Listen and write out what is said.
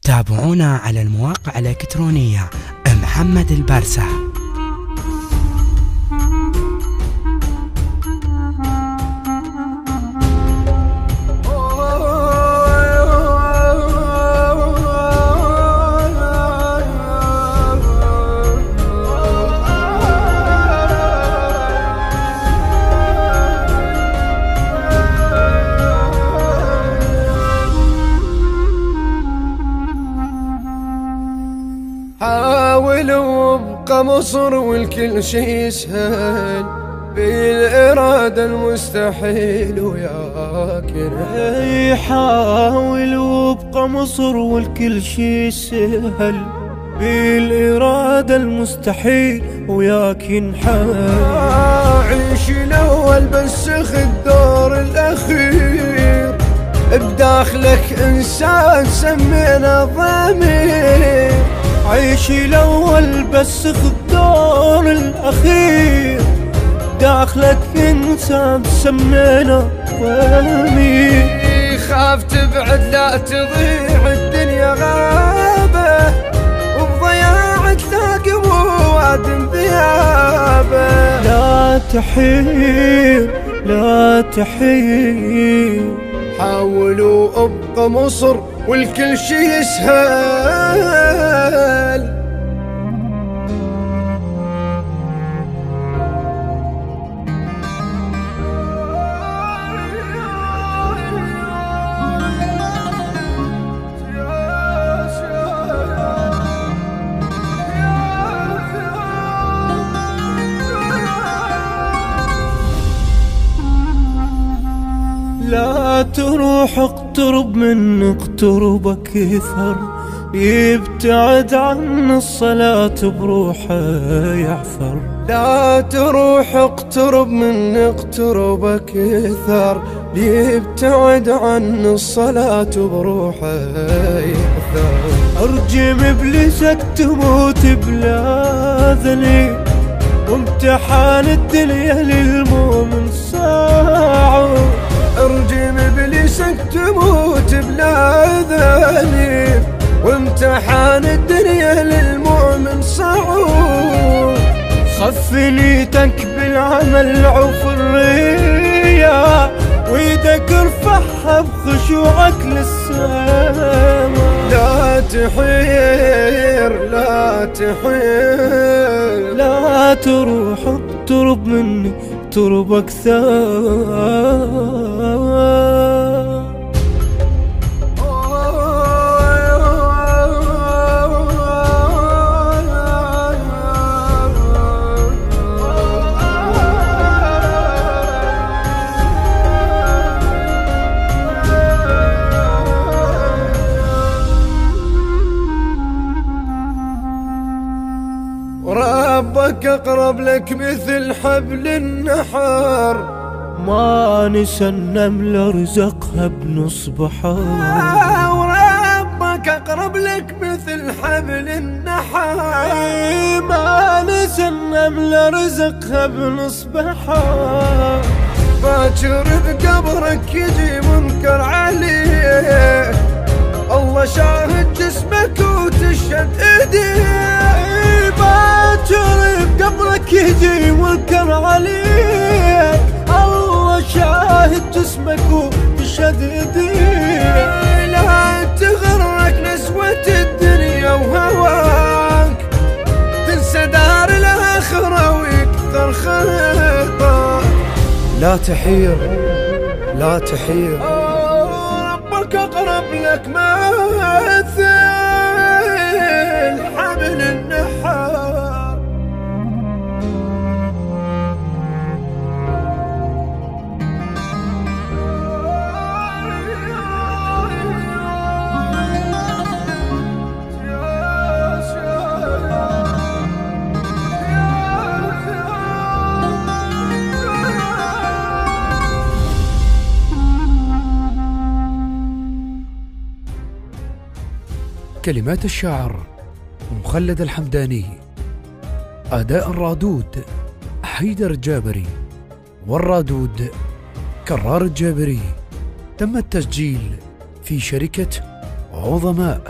تابعونا على المواقع الإلكترونية محمد البرسة. حاول وابقى مصر والكل شي يسهل، بالإرادة المستحيل وياك ينحل. حاول وابقى مصر والكل شي يسهل، بالإرادة المستحيل وياك ينحل. عيش الأول بس خذ الدور الأخير، بداخلك إنسان سمينا ضمير. عيش الأول بس خذ الدور الأخير، داخلك إنسان سمينا ضمير. خاف تبعد لا تضيع الدنيا غابة، وبضياع تلاقي مواد ذيابة. لا تحير لا تحير، حاول وابقى مصر والكل شي يسهل. لا تروح اقترب من اقتربك يثر، يبتعد عن الصلاة بروحه يعثر. لا تروح اقترب من اقتربك يثر، يبتعد عن الصلاة بروحه يعثر. ارجم ابليسك تموت بلا ذنب، وامتحان الدنيا للمؤمن ساعة. ارجم ابليسك تموت بلا ذنب، وامتحان الدنيا للمؤمن صعوب. صف نيتك بالعمل عوف الرياء، ويدك ارفعها بخشوعك للسماء. لا تحير لا تحير، لا تروح اقترب مني اقترب أكثر. وربك أقرب لك مثل حبل النحر، ما نسى النملة رزقها بنص بحر. وربك أقرب لك مثل حبل النحر، ما نسى النملة رزقها بنص بحر. باكر بقبرك يجي منكر عليك، الله شاهد جسمك وتشهد ايديك. باكر بقبرك يجي منكر عليك، الله شاهد جسمك وتشهد ايديك. لا تغرك نسوة الدنيا وهواك، تنسى دار الآخرة ويكثر خطاك. لا تحير لا تحير، ربك أقرب لك مثل حبل النحر. كلمات الشاعر مخلد الحمداني، أداء الرادود حيدر الجابري، والرادود كرار الجابري. تم التسجيل في شركة عظماء